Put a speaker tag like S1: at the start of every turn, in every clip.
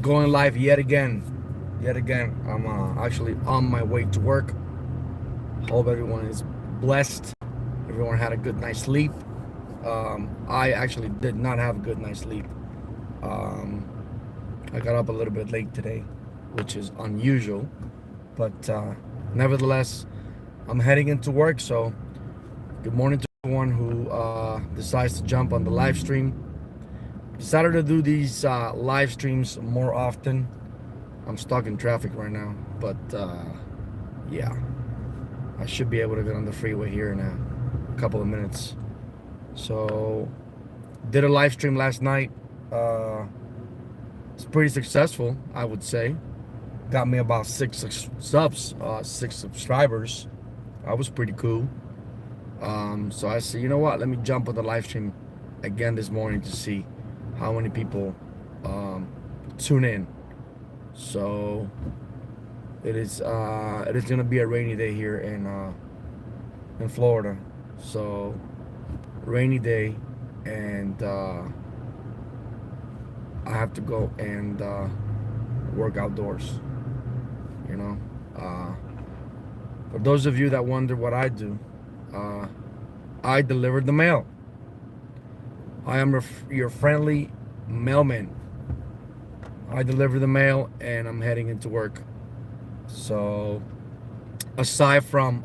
S1: Going live yet again. Yet again. I'm actually on my way to work. Hope everyone is blessed. Everyone had a good night's sleep. I actually did not have a good night's sleep. Um, I got up a little bit late today, which is unusual. But nevertheless, I'm heading into work. So good morning to everyone who decides to jump on the live stream. Decided to do these live streams more often. I'm stuck in traffic right now, but yeah, I should be able to get on the freeway here in a couple of minutes. So, did a live stream last night. It's pretty successful, I would say. Got me about six subscribers. That was pretty cool. So I said, you know what? Let me jump on the live stream again this morning to see how many people tune in. So it is gonna be a rainy day here in Florida. So rainy day, and I have to go and work outdoors. You know, for those of you that wonder what I do, I deliver the mail. I am your friendly mailman. I deliver the mail and I'm heading into work. So aside from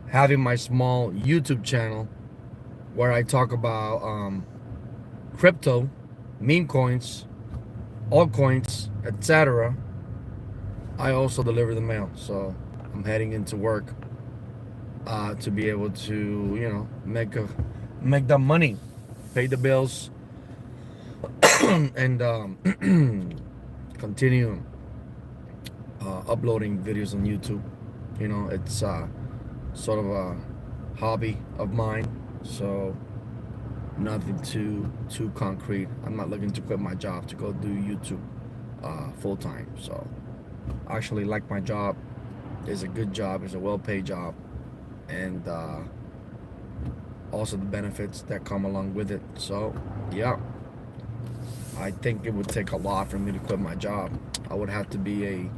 S1: having my small YouTube channel where I talk about crypto, meme coins, altcoins, etc., I also deliver the mail. So I'm heading into work to be able to, you know, make that money, pay the bills, and continue uploading videos on YouTube. You know, it's sort of a hobby of mine, so nothing too concrete. I'm not looking to quit my job to go do YouTube full time. So I actually like my job. It's a good job. It's a well-paid job, and also the benefits that come along with it. So yeah, I think it would take a lot for me to quit my job. I will have to be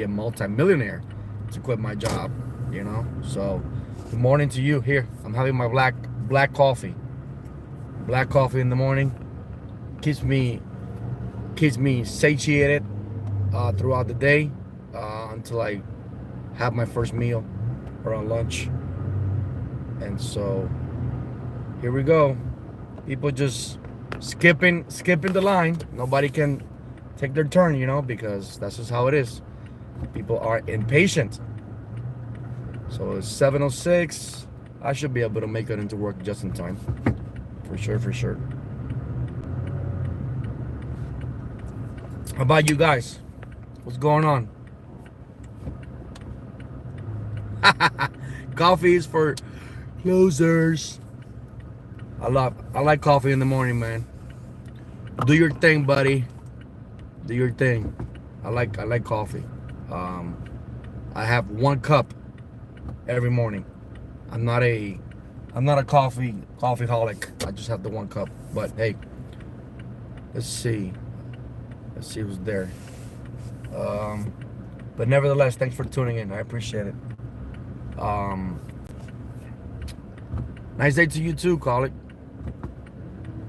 S1: a multi-millionaire to quit my job, you know. So good morning to you. Here I'm having my black coffee. Black coffee in the morning keeps me satiated throughout the day until I have my first meal around lunch. And so here we go. People just skipping the line. Nobody can take their turn, you know, because that's just how it is. People are impatient. So it's 7:06. I should be able to make it into work just in time. For sure. How about you guys? What's going on? Coffee is for losers. I like coffee in the morning, man. Do your thing, buddy. Do your thing. I like coffee. I have one cup every morning. I'm not a coffeeholic. I just have the one cup. But hey, let's see who's there. But nevertheless, thanks for tuning in. I appreciate it. Nice day to you too, Colic.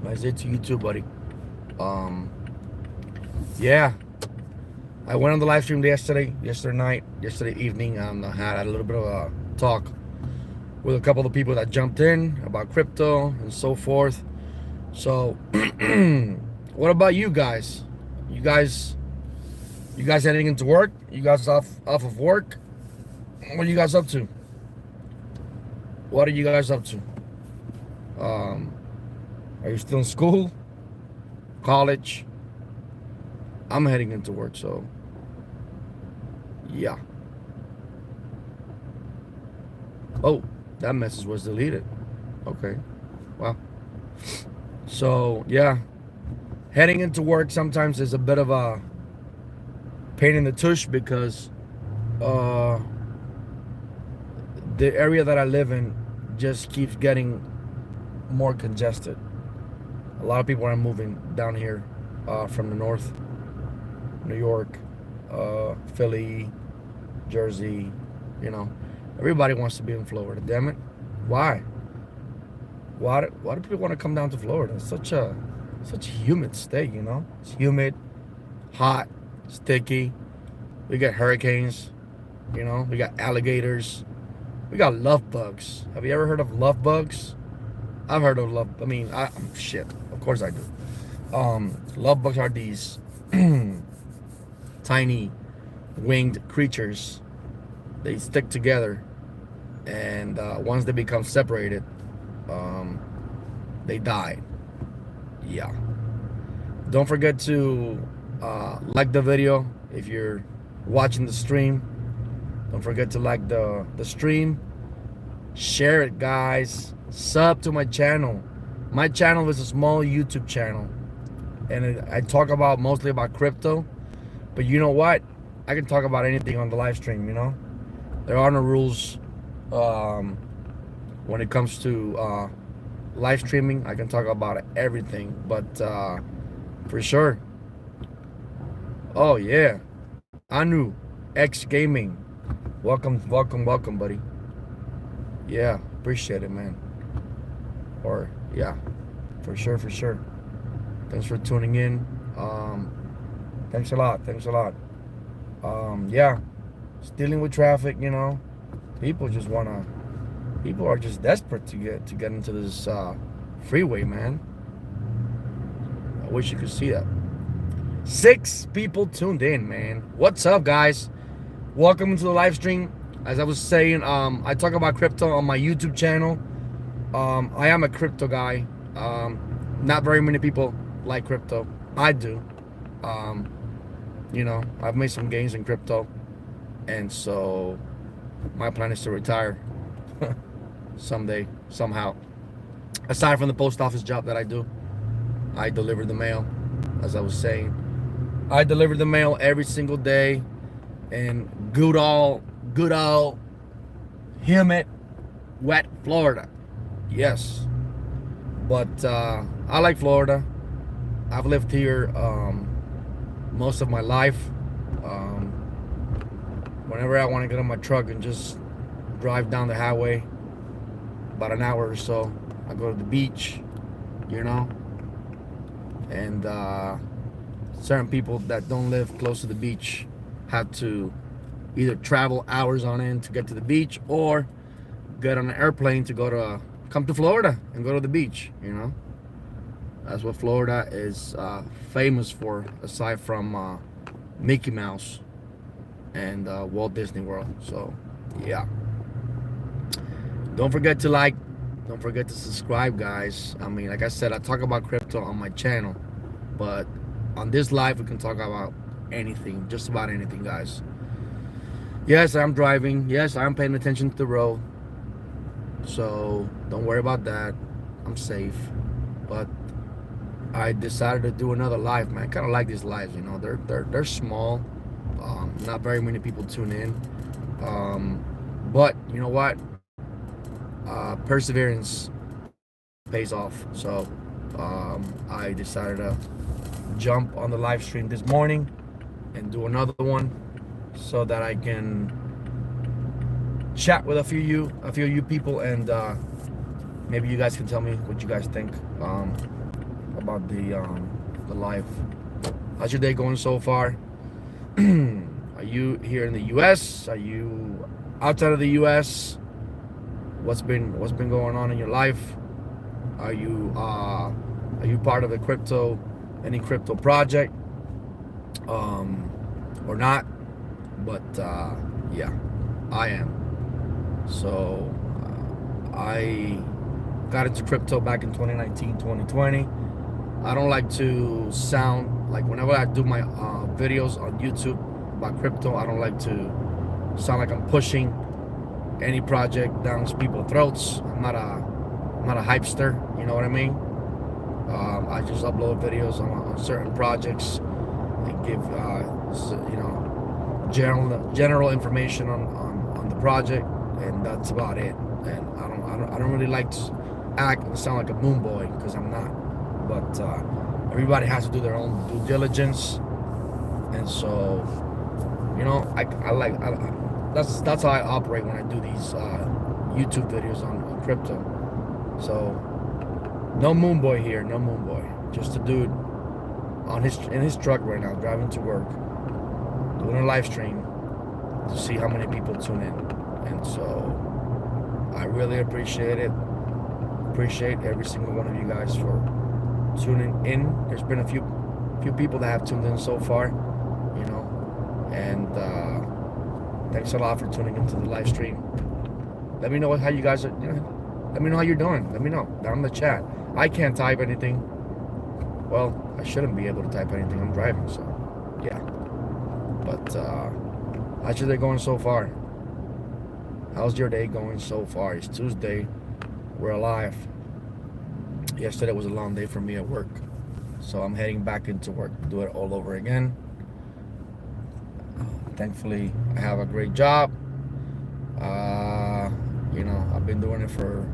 S1: Nice day to you too, buddy. Yeah, I went on the live stream yesterday evening, and I had a little bit of a talk with a couple of people that jumped in about crypto and so forth. So, what about you guys? You guys heading into work? You guys off of work? What are you guys up to? What are you guys up to? Are you still in school? College? I'm heading into work, so yeah. Oh, that message was deleted. Okay. Well, so yeah, heading into work sometimes is a bit of a pain in the tush because the area that I live in just keeps getting more congested. A lot of people are moving down here from the north, New York, Philly, Jersey, you know. Everybody wants to be in Florida, damn it. Why? Why do people want to come down to Florida? It's such a humid state, you know? It's humid, hot, sticky. We got hurricanes, you know, we got alligators. We got love bugs. Have you ever heard of love bugs? I've heard of love. I mean, shit. Of course I do. Love bugs are these tiny winged creatures. They stick together, and once they become separated, they die. Yeah. Don't forget to like the video if you're watching the stream. Don't forget to like the stream. Share it, guys. Sub to my channel. My channel is a small YouTube channel, and I talk about mostly about crypto. But you know what? I can talk about anything on the live stream. You know, there are no rules when it comes to live streaming. I can talk about everything. But for sure. Oh yeah, Anu X Gaming. Welcome, buddy. Yeah, appreciate it, man. Or yeah, for sure. Thanks for tuning in. Thanks a lot. Yeah, just dealing with traffic, you know. People are just desperate to get into this freeway, man. I wish you could see that. 6 people tuned in, man. What's up, guys? Welcome to the live stream. As I was saying, I talk about crypto on my YouTube channel. I am a crypto guy. Not very many people like crypto. I do. You know, I've made some gains in crypto, and so my plan is to retire someday, somehow. Aside from the post office job that I do, I deliver the mail. As I was saying, I deliver the mail every single day in good old humid, wet Florida. Yes, but I like Florida. I've lived here most of my life. Whenever I want to get on my truck and just drive down the highway, about an hour or so, I go to the beach, you know. And certain people that don't live close to the beach have to either travel hours on end to get to the beach, or get on an airplane to come to Florida and go to the beach, you know. That's what Florida is famous for, aside from Mickey Mouse and Walt Disney World. So yeah, don't forget to like, don't forget to subscribe, guys. I mean, like I said, I talk about crypto on my channel, but on this live we can talk about anything, just about anything, guys. Yes, I'm driving. Yes, I'm paying attention to the road, so don't worry about that. I'm safe. But I decided to do another live, man. I kind of like these lives, you know. They're small. Not very many people tune in. But you know what? Perseverance pays off. So I decided to jump on the live stream this morning and do another one, so that I can chat with a few of you people, and maybe you guys can tell me what you guys think about the live. How's your day going so far? Are you here in the U.S.? Are you outside of the U.S.? What's been going on in your life? Are you part of any crypto project, or not? But yeah, I am. So I got into crypto back in 2019, 2020. I don't like to sound like, whenever I do my videos on YouTube about crypto, I don't like to sound like I'm pushing any project down people's throats. I'm not a hypester, you know what I mean? I just upload videos on certain projects and give you know, general information on the project, and that's about it. And I don't really like to act and sound like a boom boy, because I'm not. But everybody has to do their own due diligence, and so that's how I operate when I do these YouTube videos on crypto. So no moon boy here, no moon boy, just a dude in his truck right now driving to work, doing a live stream to see how many people tune in. And so I really appreciate it. Appreciate every single one of you guys for tuning in. There's been a few people that have tuned in so far, and thanks a lot for tuning into the live stream. Let me know how you guys are, let me know how you're doing. Let me know down in the chat. I can't type anything. Well, I shouldn't be able to type anything. I'm driving, so yeah. But how's your day going so far? How's your day going so far? It's Tuesday. We're alive. Yesterday was a long day for me at work, so I'm heading back into work to do it all over again. Thankfully, I have a great job. I've been doing it for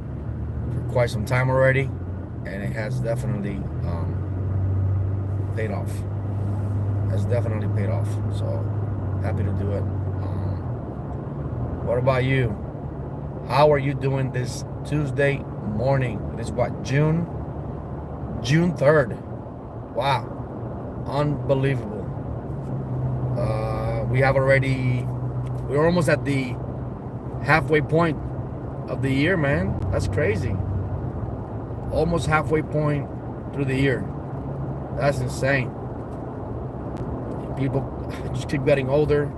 S1: quite some time already, and it has definitely paid off. Has definitely paid off. So happy to do it. What about you? How are you doing this Tuesday morning? It is what, June 3rd. Wow, unbelievable. We're almost at the halfway point of the year, man. That's crazy. Almost halfway point through the year. That's insane. People just keep getting older.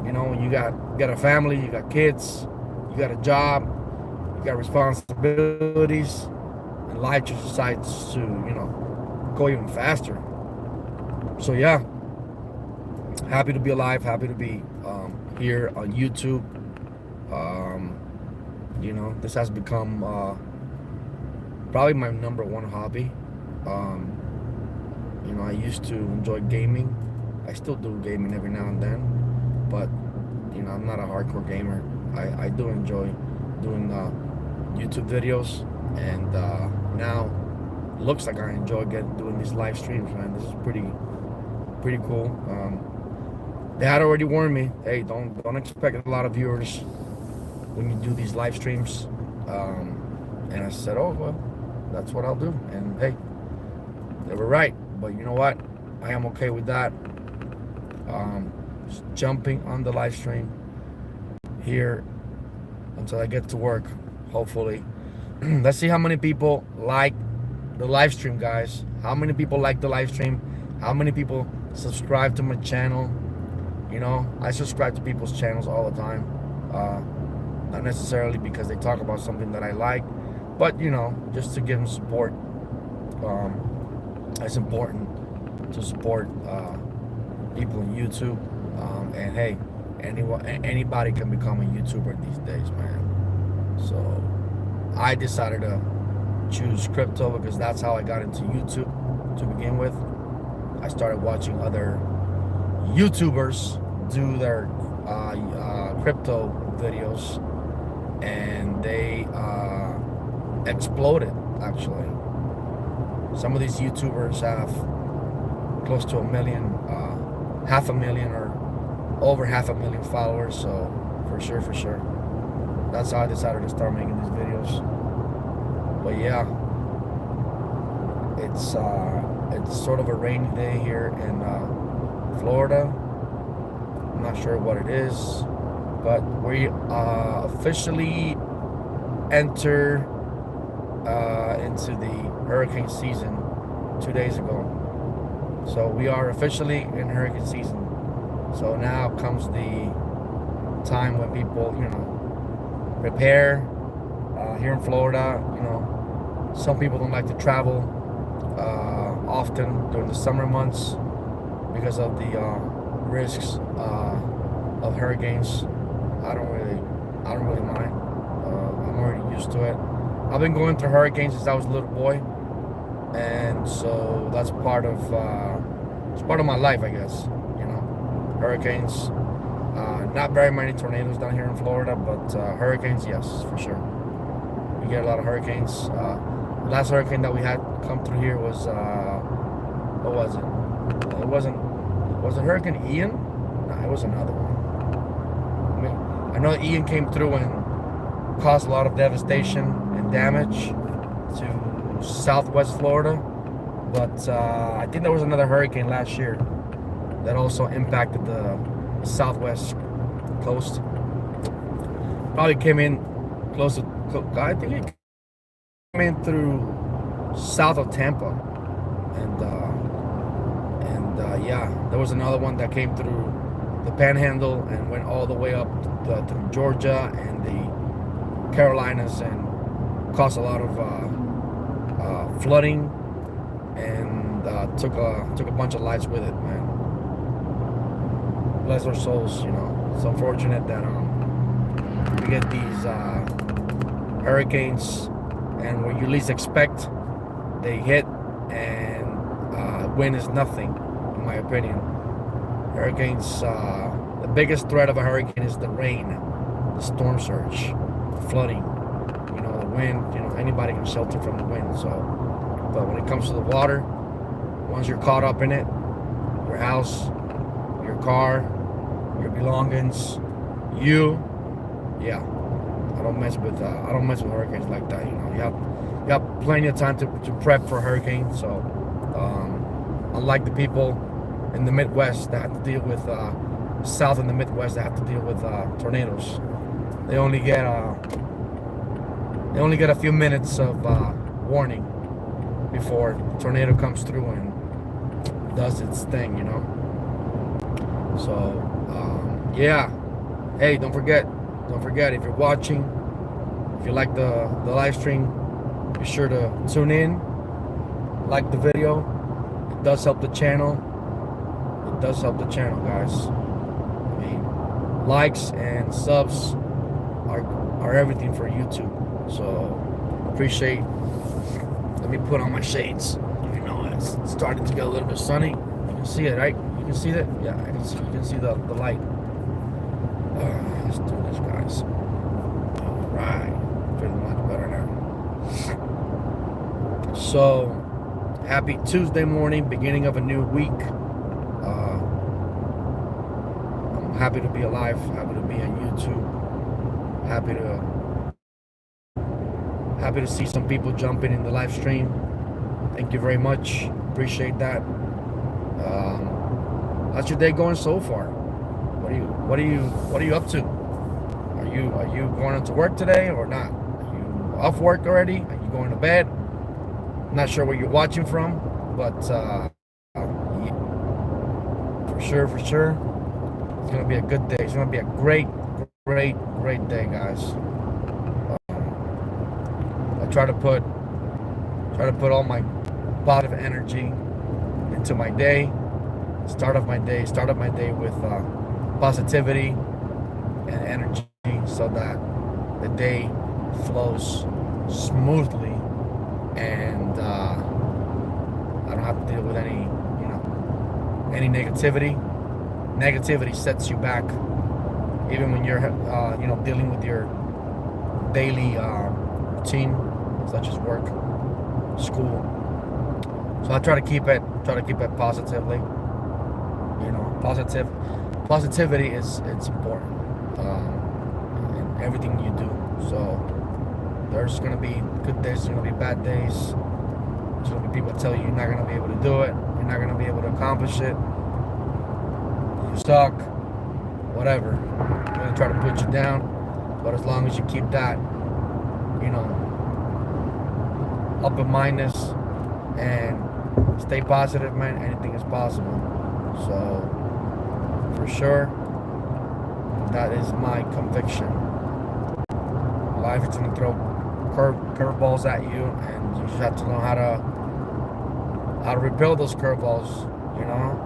S1: You got a family, you got kids, you got a job, you got responsibilities, and life just decides to, go even faster. So yeah, happy to be alive, happy to be here on YouTube. This has become probably my number one hobby. I used to enjoy gaming. I still do gaming every now and then, but I'm not a hardcore gamer. I do enjoy doing YouTube videos, and now looks like I enjoy doing these live streams, man. This is pretty cool. They had already warned me, hey, don't expect a lot of viewers when you do these live streams, and I said, oh well, that's what I'll do. And hey, they were right. But you know what, I am okay with that. Just jumping on the live stream here until I get to work, hopefully. Let's see how many people like the live stream, guys. How many people like the live stream? How many people subscribe to my channel? I subscribe to people's channels all the time. Not necessarily because they talk about something that I like, but just to give them support. It's important to support people on YouTube. And hey, anybody can become a YouTuber these days, man. So I decided to choose crypto because that's how I got into YouTube to begin with. I started watching other YouTubers do their crypto videos, and they exploded, actually. Some of these YouTubers have close to 1 million, 500,000 or over 500,000 followers. So for sure, that's how I decided to start making these videos. But yeah, it's sort of a rainy day here in Florida. I'm not sure what it is, but we officially enter into the hurricane season 2 days ago. So we are officially in hurricane season. So now comes the time when people, prepare. Here in Florida, some people don't like to travel often during the summer months because of the risks of hurricanes. I don't really mind. I'm already used to it. I've been going through hurricanes since I was a little boy, and so that's part of my life, I guess. Hurricanes. Not very many tornadoes down here in Florida, but hurricanes, yes, for sure. We get a lot of hurricanes. The last hurricane that we had come through here was What was it? It wasn't. Was it Hurricane Ian? No, it was another one. I know Ian came through and caused a lot of devastation and damage to southwest Florida, but I think there was another hurricane last year that also impacted the southwest coast. Probably came in close to, I think it came in through south of Tampa, and yeah, there was another one that came through the Panhandle and went all the way up through Georgia and the Carolinas and caused a lot of flooding and took a bunch of lives with it, man. Bless their souls, you know. It's unfortunate that we get these hurricanes, and when you least expect, they hit, and wind is nothing, in my opinion. Hurricanes, the biggest threat of a hurricane is the rain, the storm surge, the flooding, you know, the wind. You know, anybody can shelter from the wind. So, but when it comes to the water, once you're caught up in it, your house, your car, your belongings, yeah, I don't mess with hurricanes like that. You know, you have plenty of time to prep for hurricanes. So, unlike the people in the Midwest that have to deal with South and the Midwest that have to deal with tornadoes, they only get a few minutes of warning before the tornado comes through and does its thing, you know. So yeah, hey, don't forget if you're watching, if you like the live stream, be sure to tune in, like the video. It does help the channel. It does help the channel, guys. I mean, likes and subs are everything for YouTube. So appreciate. Let me put on my shades. You know, it's starting to get a little bit sunny. You can see it, right? You can see that? Yeah, I can see. You can see the light. Let's do this, guys. All right, feeling much better now. So, happy Tuesday morning, beginning of a new week. I'm happy to be alive. Happy to be on YouTube. Happy to see some people jumping in the live stream. Thank you very much. Appreciate that. How's your day going so far? What are you up to? Are you going into work today or not? Are you off work already? Are you going to bed? I'm not sure where you're watching from, but for sure, it's gonna be a good day. It's gonna be a great day, guys. I try to put all my positive energy into my day. Start off my day with positivity and energy, so that the day flows smoothly, and I don't have to deal with any negativity. Negativity sets you back, even when you're dealing with your daily routine, such as work, school. So I try to keep it positively. You know, positivity is important in everything you do. So there's gonna be good days, there's gonna be bad days. There's gonna be people tell you you're not gonna be able to do it, you're not gonna be able to accomplish it, you suck, whatever. They're gonna try to put you down, but as long as you keep that, open-mindedness and stay positive, man, anything is possible. So for sure, that is my conviction. Life is gonna throw curveballs at you, and you just have to know how to repel those curveballs. You know,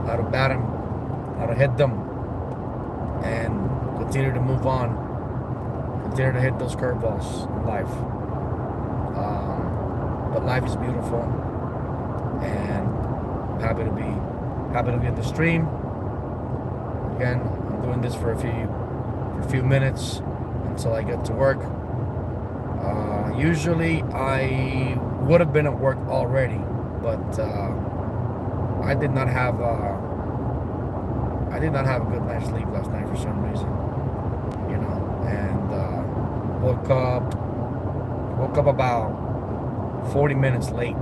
S1: how to bat them, how to hit them, and continue to move on. Continue to hit those curveballs in life. But life is beautiful, and I'm happy to be at the stream. Again, I'm doing this for a few minutes until I get to work. Usually I would have been at work already, but I did not have a good night's sleep last night for some reason, and woke up about 40 minutes late,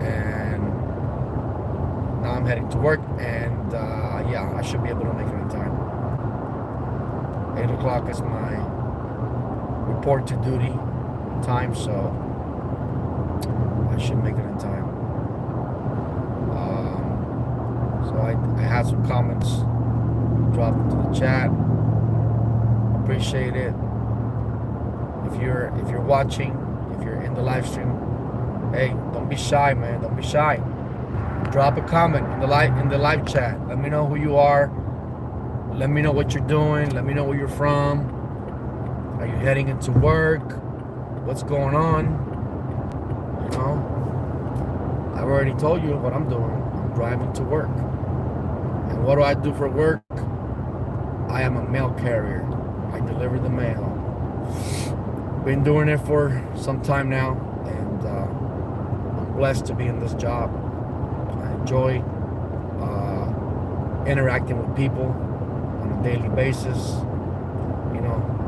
S1: and now I'm heading to work, and yeah, I should be able to make it in time. 8 o'clock is my report to duty time, so I should make it in time. So I had some comments dropped into the chat. Appreciate it. If you're watching, if you're in the live stream, hey, don't be shy, man. Don't be shy. Drop a comment in the live chat. Let me know who you are. Let me know what you're doing. Let me know where you're from. Are you heading into work? What's going on? I've already told you what I'm doing. I'm driving to work. And what do I do for work? I am a mail carrier. I deliver the mail. Been doing it for some time now, and I'm blessed to be in this job. I enjoy interacting with people on a daily basis.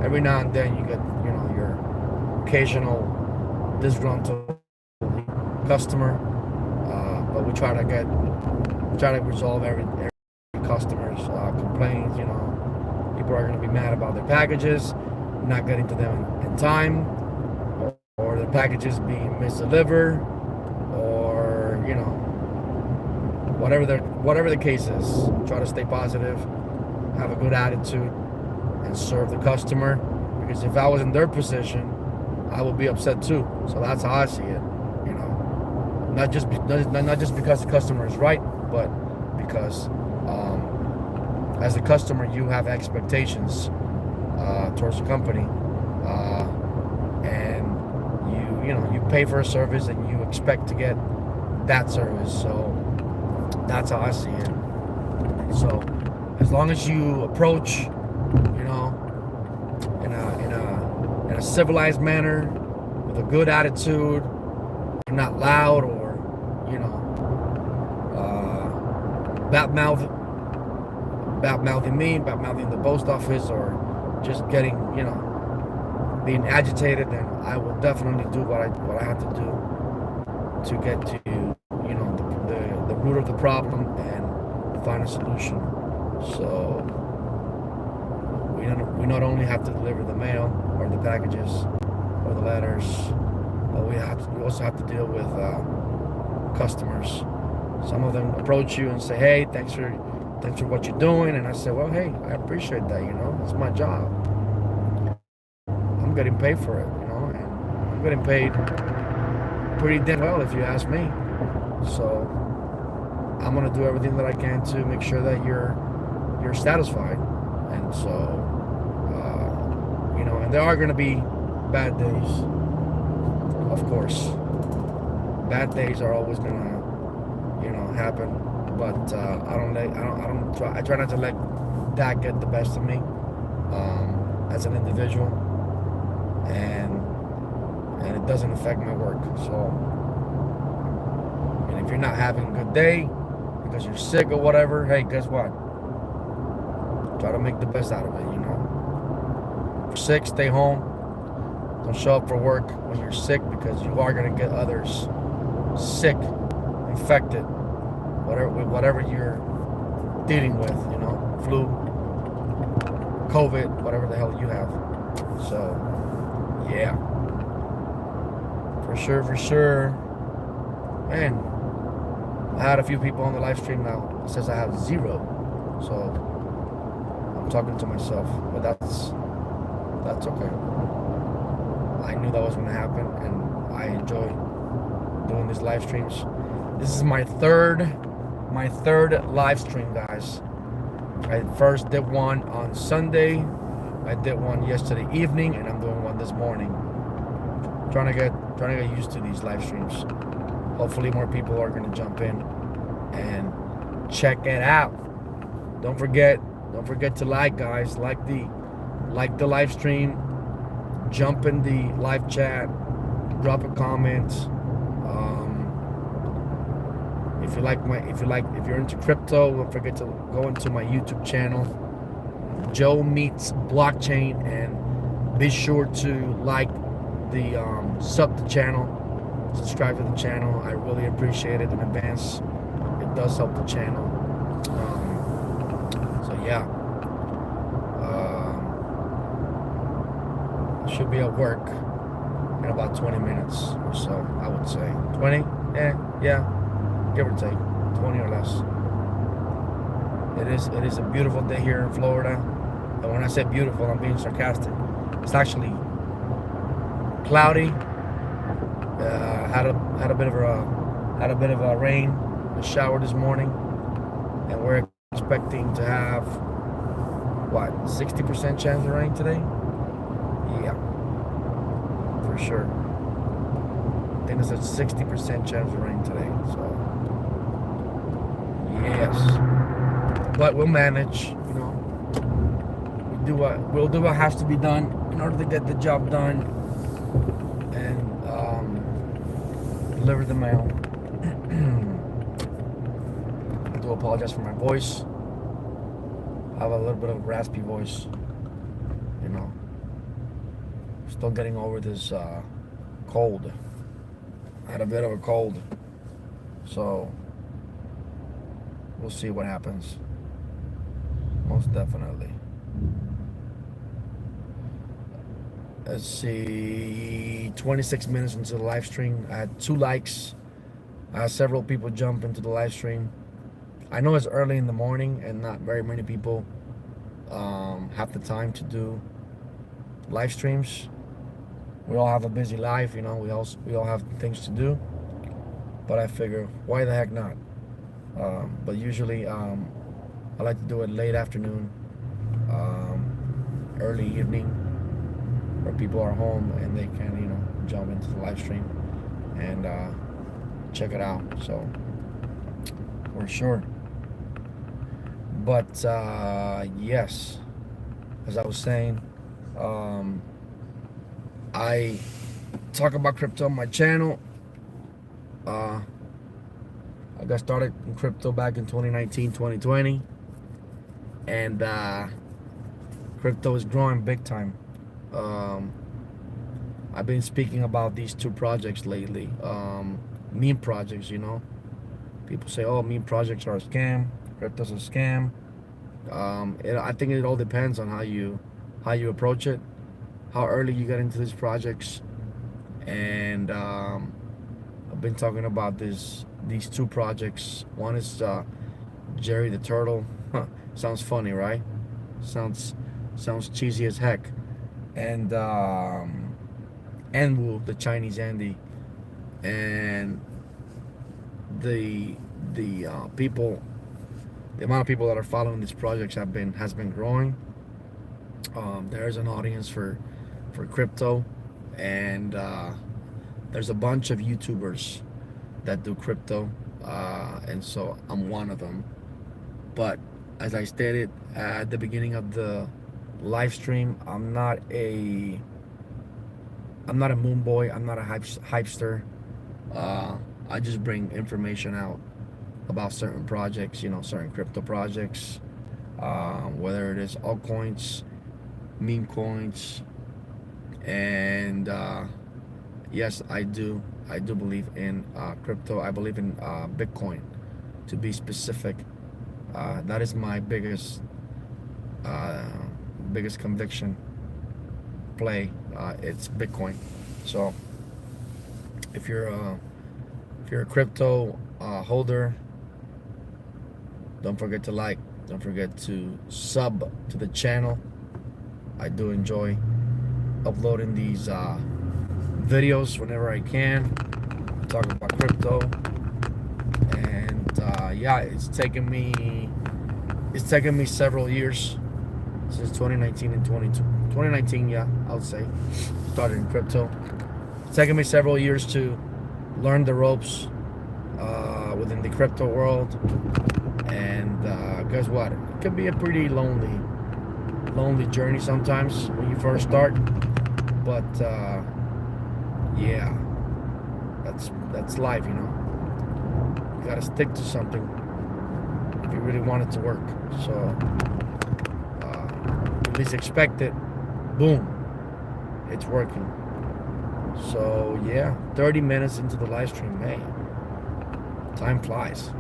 S1: Every now and then you get, your occasional disgruntled customer, but we try to resolve every customer's complaints. People are going to be mad about their packages not getting to them in time, or their packages being misdelivered, or whatever the case is. Try to stay positive, have a good attitude, and serve the customer, because if I was in their position, I would be upset too. So that's how I see it. Not just because the customer is right, but because as a customer you have expectations towards the company, and you pay for a service and you expect to get that service. So that's how I see it. So as long as you approach, in a civilized manner, with a good attitude, you're not loud or bad-mouthing me, bad-mouthing the post office, or just getting, being agitated, then I will definitely do what I have to do to get to, the root of the problem and find a solution. So we not only have to deliver the mail or the packages or the letters, but we also have to deal with customers. Some of them approach you and say, "Hey, thanks for what you're doing," and I say, "Well, hey, I appreciate that. It's my job. I'm getting paid for it, and I'm getting paid pretty damn well, if you ask me. So I'm gonna do everything that I can to make sure that you're satisfied." And so, and there are gonna be bad days, of course. Bad days are always gonna, happen. But I try not to let that get the best of me as an individual, and it doesn't affect my work. So, and if you're not having a good day because you're sick or whatever, hey, guess what? Try to make the best out of it. If you're sick, stay home. Don't show up for work when you're sick, because you are going to get others sick, infected, whatever you're dealing with, flu, COVID, whatever the hell you have. So, yeah, for sure. Man, I had a few people on the live stream now. It says I have 0, so I'm talking to myself, but that's okay. I knew that was going to happen, and I enjoy doing these live streams. This is my third live stream, guys. I first did one on Sunday, I did one yesterday evening, and I'm doing one this morning. Trying to get used to these live streams. Hopefully more people are going to jump in and check it out. Don't forget to like, guys. Like the live stream. Jump in the live chat. Drop a comment. if you're into crypto, don't forget to go into my YouTube channel, Joe Meets Blockchain, and be sure to like sub the channel, subscribe to the channel. I really appreciate it in advance. It does help the channel. So yeah, should be at work in about 20 minutes or so, I would say. 20? Yeah, give or take, 20 or less. It is a beautiful day here in Florida, and when I say beautiful, I'm being sarcastic. It's actually cloudy. Had a bit of a rain, a shower this morning, and we're expecting to have what, 60% chance of rain today? Yeah, for sure. I think there's a 60% chance of rain today. So yes, but we'll manage. You know, we'll do what has to be done in order to get the job done and deliver the mail. I do apologize for my voice. I have a little bit of a raspy voice, you know. Still getting over this cold. I had a bit of a cold, so we'll see what happens. Most definitely. Let's see, 26 minutes into the live stream. I had 2 likes. I had several people jump into the live stream. I know it's early in the morning and not very many people have the time to do live streams. We all have a busy life, you know. We all have things to do. But I figure, why the heck not? But usually, I like to do it late afternoon, early evening, where people are home and they can, you know, jump into the live stream and check it out. So, for sure. But yes, as I was saying, I talk about crypto on my channel. I got started in crypto back in 2019, 2020, and crypto is growing big time. I've been speaking about these 2 projects lately, meme projects. You know, people say, "Oh, meme projects are a scam. Crypto's a scam." I think it all depends on how you approach it, how early you get into these projects, and I've been talking about these 2 projects. One is Jerry the Turtle. Sounds funny, right? Sounds cheesy as heck. And Enwu, the Chinese Andy, and the people. The amount of people that are following these projects has been growing. There is an audience for crypto, and there's a bunch of YouTubers that do crypto, and so I'm one of them. But as I stated at the beginning of the live stream, I'm not a moon boy. I'm not a hypester. I just bring information out about certain projects, you know, certain crypto projects, whether it is altcoins, meme coins, and yes, I do believe in crypto. I believe in Bitcoin, to be specific. That is my biggest conviction play. It's Bitcoin. So if you're a crypto holder, don't forget to like, don't forget to sub to the channel. I do enjoy uploading these videos whenever I can, talking about crypto. And yeah, it's taken me several years, since 2019 and 2019, yeah, I would say, started in crypto. It's taken me several years to learn the ropes within the crypto world, and guess what? It can be a pretty lonely journey sometimes when you first start, but yeah, that's life, you know. gotta stick to something if you really want it to work. So at least expect it. Boom, it's working. So yeah, 30 minutes into the live stream, man, time flies.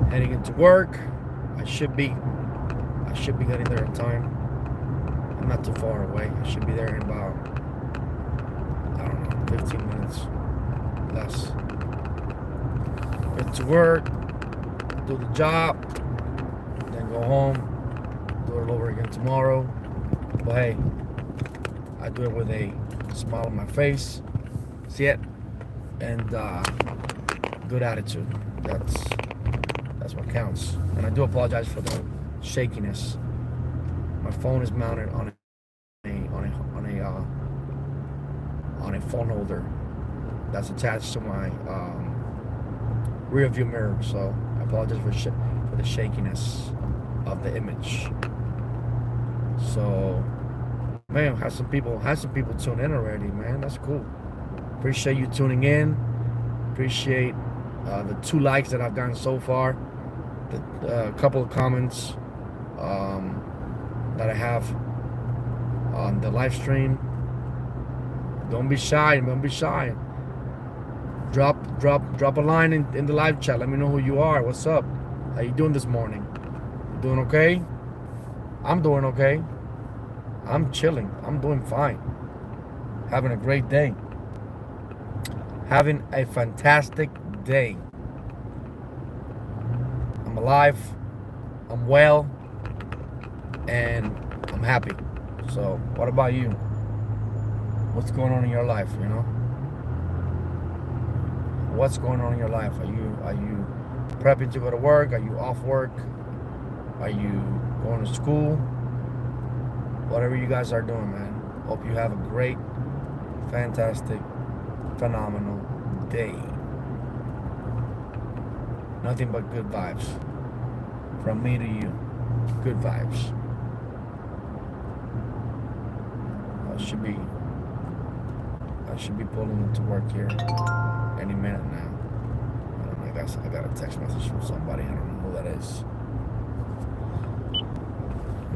S1: Heading into work. I should be getting there in time. I'm not too far away. I should be there in about, I don't know, 15 minutes less. Get to work, do the job, then go home, do it all over again tomorrow. But hey, I do it with a smile on my face. See it? And good attitude. That's what counts. And I do apologize for the shakiness. My phone is mounted on a phone holder that's attached to my rear view mirror. So I apologize for the shakiness of the image. So, man, had some people tune in already, man. That's cool. Appreciate you tuning in. Appreciate the 2 likes that I've gotten so far. A couple of comments that I have on the live stream. Don't be shy. Don't be shy. Drop a line in the live chat. Let me know who you are. What's up? How you doing this morning? You doing okay? I'm doing okay. I'm chilling. I'm doing fine. Having a great day. Having a fantastic day. I'm alive. I'm well. And I'm happy. So, what about you? What's going on in your life, you know? What's going on in your life? Are you prepping to go to work? Are you off work? Are you going to school? Whatever you guys are doing, man. Hope you have a great, fantastic, phenomenal day. Nothing but good vibes. From me to you. Good vibes. I should be pulling into work here any minute now. I guess I got a text message from somebody. I don't know who that is.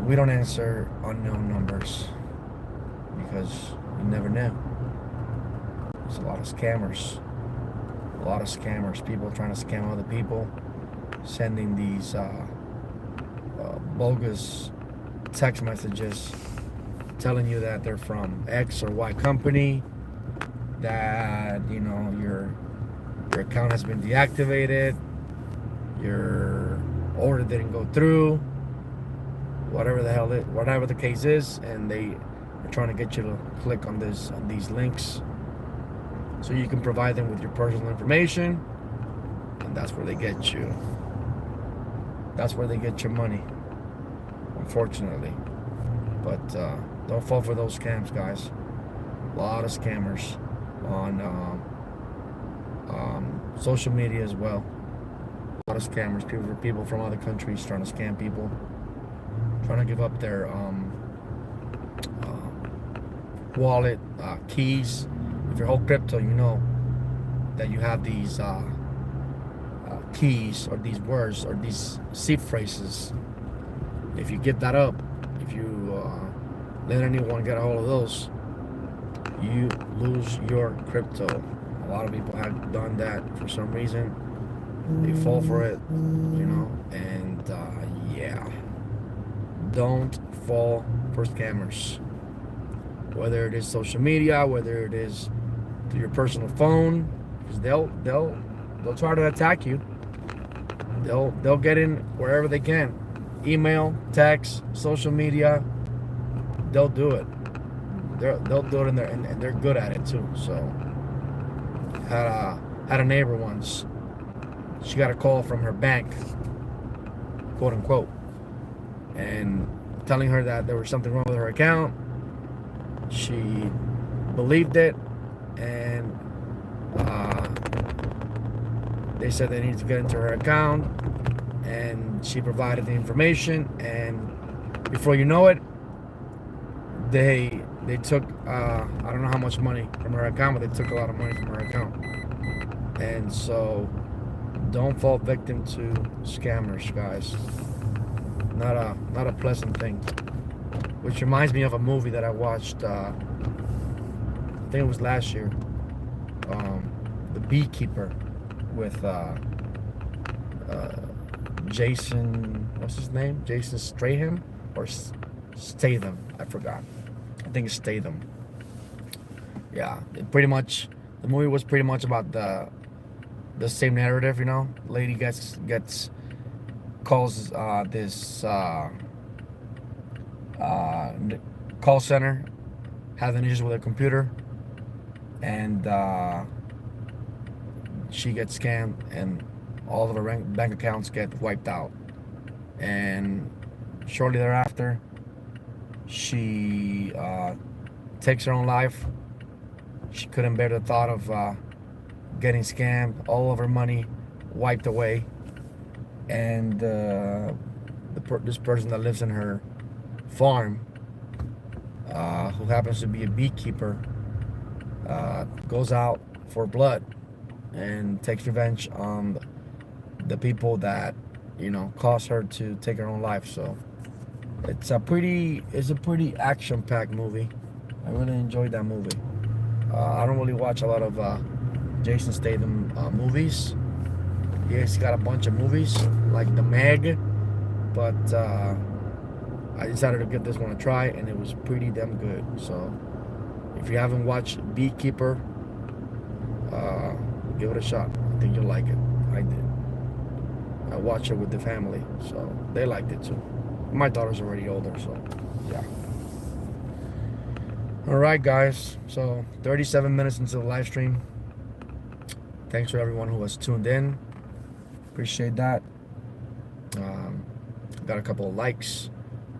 S1: We don't answer unknown numbers because you never know. There's a lot of scammers. People trying to scam other people, sending these bogus text messages telling you that they're from X or Y company, that, you know, your account has been deactivated, your order didn't go through, whatever the case is, and they are trying to get you to click on these links so you can provide them with your personal information, and that's where they get you. That's where they get your money, unfortunately. But don't fall for those scams, guys. A lot of scammers on social media as well. A lot of scammers, people from other countries trying to scam people, trying to give up their wallet, keys. If you're whole crypto, you know that you have these keys or these words or these seed phrases. If you give that up, if you let anyone get a hold of those, you lose your crypto. A lot of people have done that for some reason. They fall for it, you know, and yeah. Don't fall for scammers. Whether it is social media, whether it is through your personal phone, because they'll try to attack you. They'll get in wherever they can. Email, text, social media. They'll do it. They'll do it in there, and they're good at it too. So had a neighbor once. She got a call from her bank, quote unquote, and telling her that there was something wrong with her account. She believed it, and they said they needed to get into her account, and she provided the information, and before you know it, they took I don't know how much money from her account, but they took a lot of money from her account. And so don't fall victim to scammers, guys. Not a pleasant thing. Which reminds me of a movie that I watched. I think it was last year. The Beekeeper with Jason. What's his name? Jason Statham or Statham? I forgot. I think it's Statham. Yeah, pretty much. The movie was pretty much about the same narrative. You know, lady calls this call center, having issues with her computer, and she gets scammed, and all of her bank accounts get wiped out. And shortly thereafter, she takes her own life. She couldn't bear the thought of getting scammed, all of her money wiped away, and this person that lives in her farm, who happens to be a beekeeper, goes out for blood and takes revenge on the people that, you know, caused her to take her own life. So it's a pretty action-packed movie. I really enjoyed that movie. I don't really watch a lot of Jason Statham movies. He's got a bunch of movies like The Meg, but I decided to give this one a try, and it was pretty damn good. So if you haven't watched Beekeeper, give it a shot. I think you'll like it. I did. I watched it with the family, so they liked it too. My daughter's already older, so yeah. Alright, guys, so 37 minutes into the live stream. Thanks for everyone who has tuned in. Appreciate that. Got a couple of likes.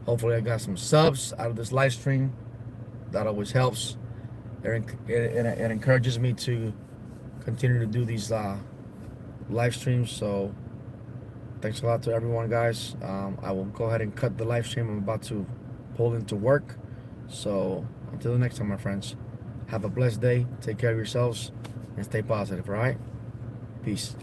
S1: Hopefully I got some subs out of this live stream. That always helps. It encourages me to continue to do these live streams. So thanks a lot to everyone, guys. I will go ahead and cut the live stream. I'm about to pull into work. So until the next time, my friends, have a blessed day. Take care of yourselves and stay positive, all right? Peace.